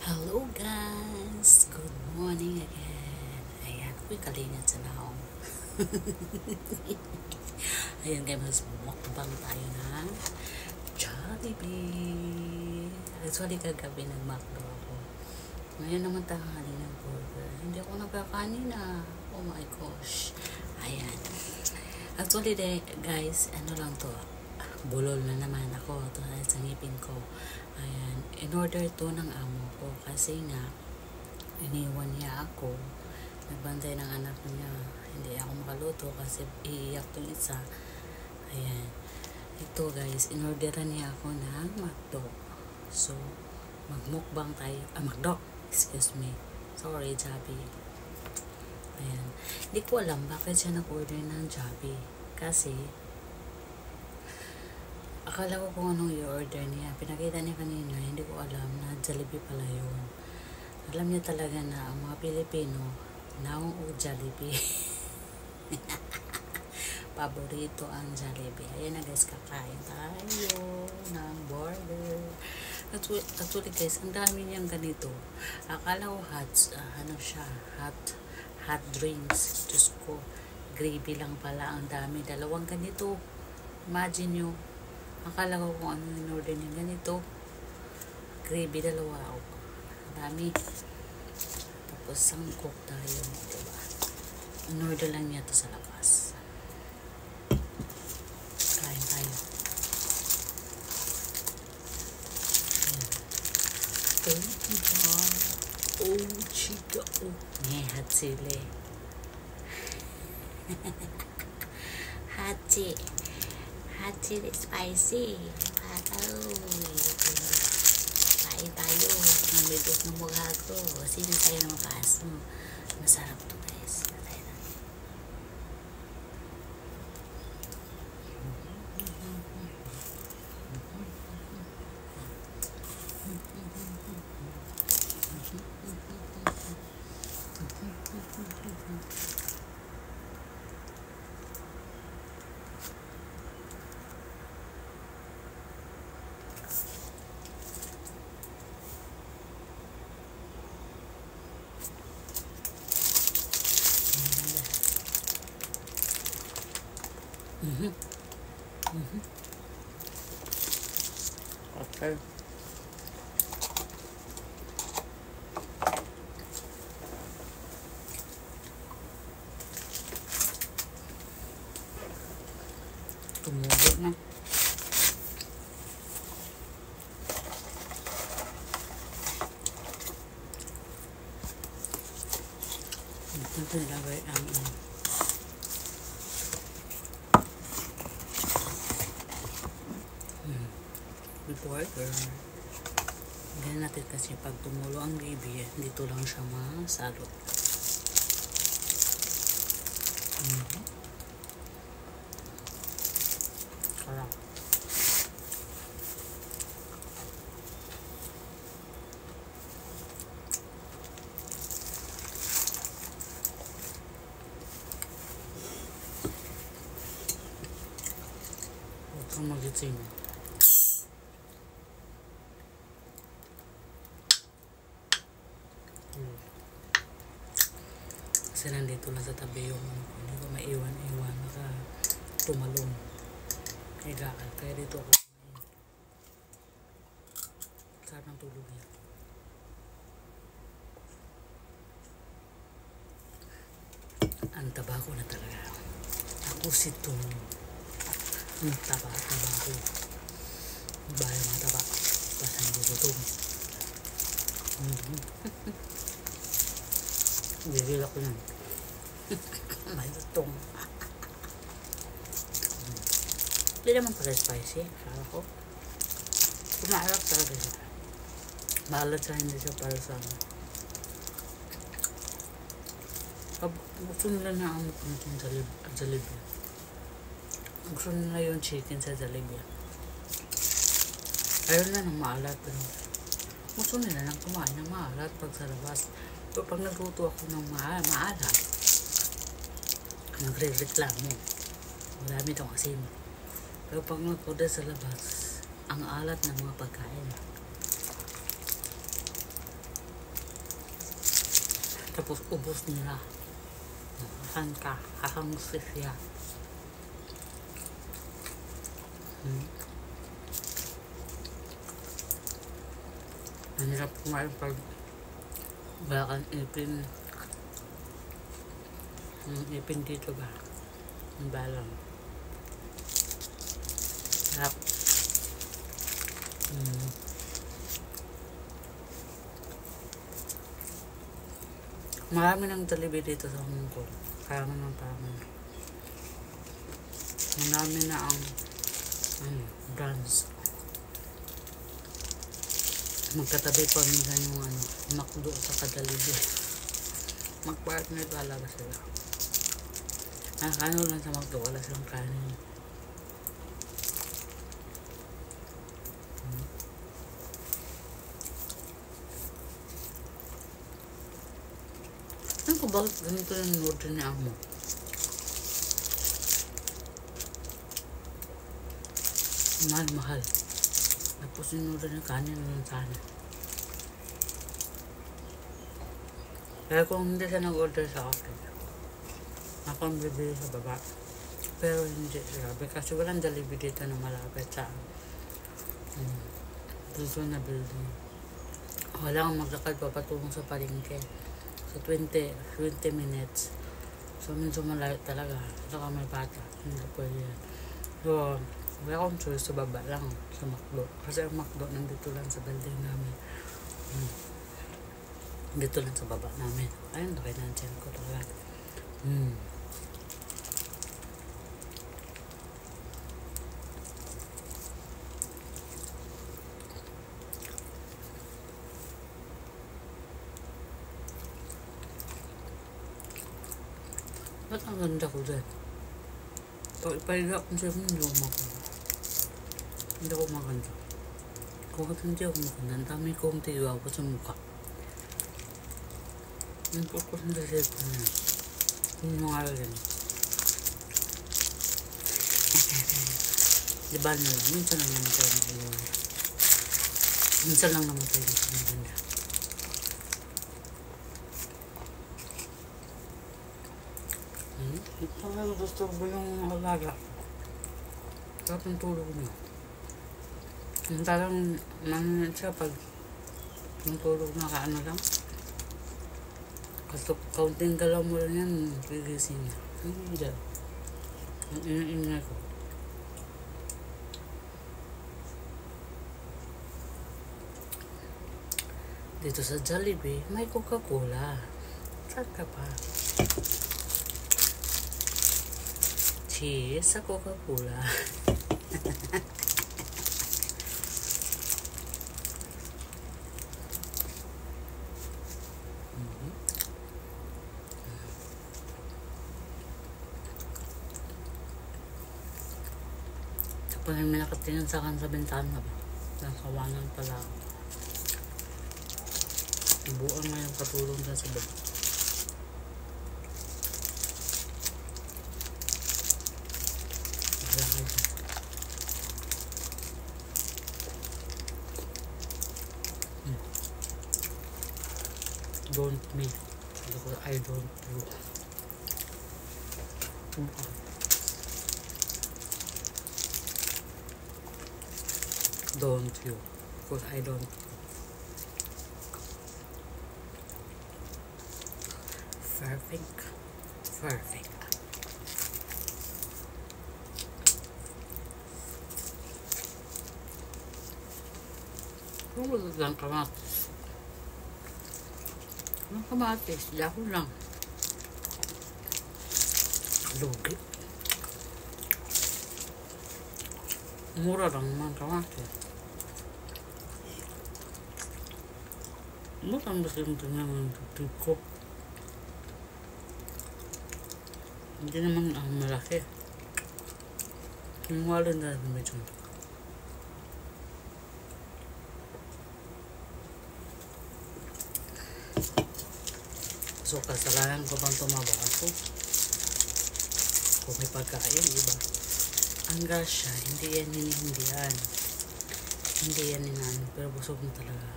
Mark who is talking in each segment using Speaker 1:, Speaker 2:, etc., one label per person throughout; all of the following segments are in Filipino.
Speaker 1: Hello guys! Good morning again. Ayan, uy kalingat sa naong. Ayan guys, mas mukbang tayo na Jollibee. Actually, kagabi nag-macdo ako. Ngayon naman tanghali ng burger. Hindi ako nagkakanina. Oh my gosh. Ayan. Actually, guys, ano lang to, bulol na naman ako to sa ngipin ko. Ayan, in order to ng amo ko kasi nga iniwan niya ako, nagbantay ng anak niya, hindi ako makaluto kasi iiyak tong isa. Ayan, ito guys, in orderan niya ako ng McDo. So magmukbang tayo, McDo, excuse me, sorry Jollibee. Ayan, hindi ko alam bakit siya nag-order ng Jollibee kasi akala ko kung anong i-order niya. Pinakita niya kanina, hindi ko alam na Jollibee pala yun. Alam niya talaga na ang mga Pilipino, naong Jollibee. Paborito ang Jollibee. Ayan na guys, kakain tayo ng burger. Actually guys, ang dami niyang ganito. Akala ko hot drinks. Diyos ko, gravy lang pala ang dami. Dalawang ganito. Imagine nyo, akala ko kung ano in-order niya ganito, gravy dalawa. Dami. Tapos sangkok tayo, diba? In-order lang niya to sa labas. Kain tayo. Ayan. Diba? Oh, chica. Oh. Hot sili. Hot chili spicy. Kain tayo. Namilos ng mukha ko. Sino tayo ng kaso? Masarap to guys. Kain na. Okay. Tumulo na. Ito nilagay ang burger. Ganyan natin kasi pag tumulo ang gravy, dito lang siya masalot. Sarap. Huwag kang magiting. Kasi nandito lang sa tabi yung hindi ko maiwan-iwan baka tumalong kaya dito ako sarap ng tulog niya. Ang taba ko na talaga ako si Tung. Ang taba ko bahay mga taba basta nagugutom. Bigil ako yan. May lutong. Hindi naman pala spicy. Kala ko. Kumaharap talaga siya. Maalat siya, hindi siya para sa ano. Gusto nila na ang Jollibee. Gusto nila yung chicken sa Jollibee. Ayaw na ng maalat. Gusto nila lang kumain ng maalat pag sa labas. Pero pag nagluto ako ng maalat, nagre-reklamo. Marami itong asin. Pero pag nag-order sa labas, ang alat ng mga pagkain. Tapos ubos nila. Asan ka? Kakangustis siya. Ang hirap kumain pag wala kang ipin. Yung ipin dito ba? Yung balang. Hirap. Marami ng Jollibee dito sa Hong Kong. Kaya naman parang marami na ang brands. Magkatabi pa minsan yung McDo sa Jollibee. Mag-partner talaga sila. Ano lang sa McDo, wala silang kanin. Ano ko bakit ganito yung order ni Amo? Mahal. Tapos yung order ng kanin lang sana. Kaya kung hindi siya nag-order sa akin, ako ang bibili sa baba. Pero hindi grabe kasi walang Jollibee dito na malapit sa doon na building. Wala kang maglakad papatulong sa palengke. So 20 minutes. So medyo malayo talaga. Saka may bata. Hindi pwede yan. So wala akong choice sa baba lang sa McDo. Kasi ang McDo nandito lang sa building namin. Dito lang sa baba namin. Ayun, laki na ang tiyan ko talaga. Ba't ang ganda ko dyan? Pag ipahiga akong sa'yo, hindi ako maganda. Kung hindi ako maganda, ang dami kong tigaw ko sa mukha. Yung purpose ng reset ko na. Yung mga rin. Diba nila, minsan lang naman tayo nagagawa. Minsan lang naman tayo nagaganda. Parang gusto ko yung alaga. Sarap ng tulog niya. Yung talagang nanan siya pag yung tulog na kaano lang. Kasi kaunting galaw mo lang yan, gigising niya. Hindi. Ang ina-ina ko. Dito sa Jollibee, may Coca-Cola. Saan ka pa? Cheers sa Coca-Cola. Tapos may nakatingin sa akin sa bintana ba? Nakawanan pala ako. Buang nga yung katulong dyan sa baba. Don't me. I don't you. Don't you. Because I don't. Perfect. Perfect. Kung lang kamatis. Ang kamatis, dahon lang. Lugi. Mura lang naman kamatis. Mura ang basta yung tingnan ng tubig ko. Hindi naman malaki. Kinuha rin na medyo. So, kasalanan ko bang tumaba ako? Kung may pagkain, diba? Ang grasya, hindi yan hinihindihan. Hindi yan inano, pero busog na talaga.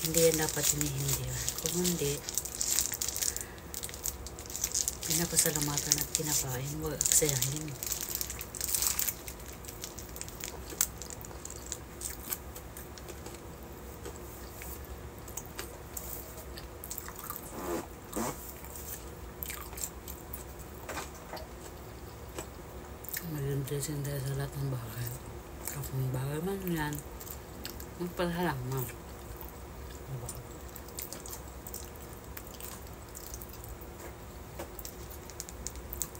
Speaker 1: Hindi yan dapat hinihindihan. Kung hindi, pinapasalamatan at kinakain, huwag aksayahin. Maging blessing dahil sa lahat ng bagay. Kapag bagay man yan, magpasalamat. Diba?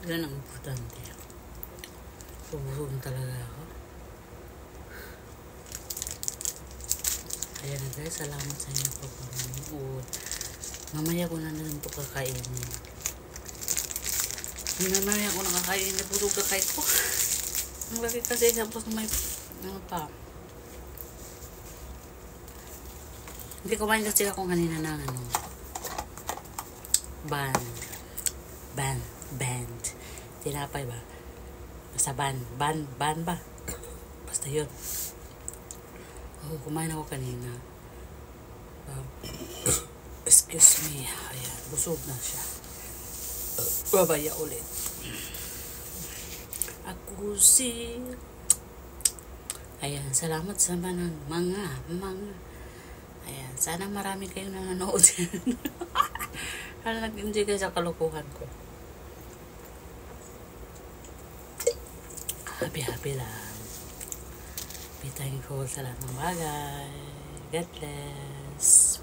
Speaker 1: Yan ang importante. Pubusog talaga ako. Ayan na guys, salamat sa inyo po panonood. Mamaya ko na rin ito kakainin. Mamaya ko nakakainin na busog kakain ko. Ang laki kasi tapos may ano pa. Hindi kumain kasi ako kanina ng ano. Band. Tinapay ba? Basta band ba? Basta yun. Oh, kumain ako kanina. Excuse me. Ayan, busog na siya. Babaya ulit. Ako si... Ayan, salamat sa mga. Ayan, sana marami kayong nanonood. Sana nag-enjoy kayo sa kalukuhan ko. Happy lang. Be thankful sa lahat ng bagay. God bless.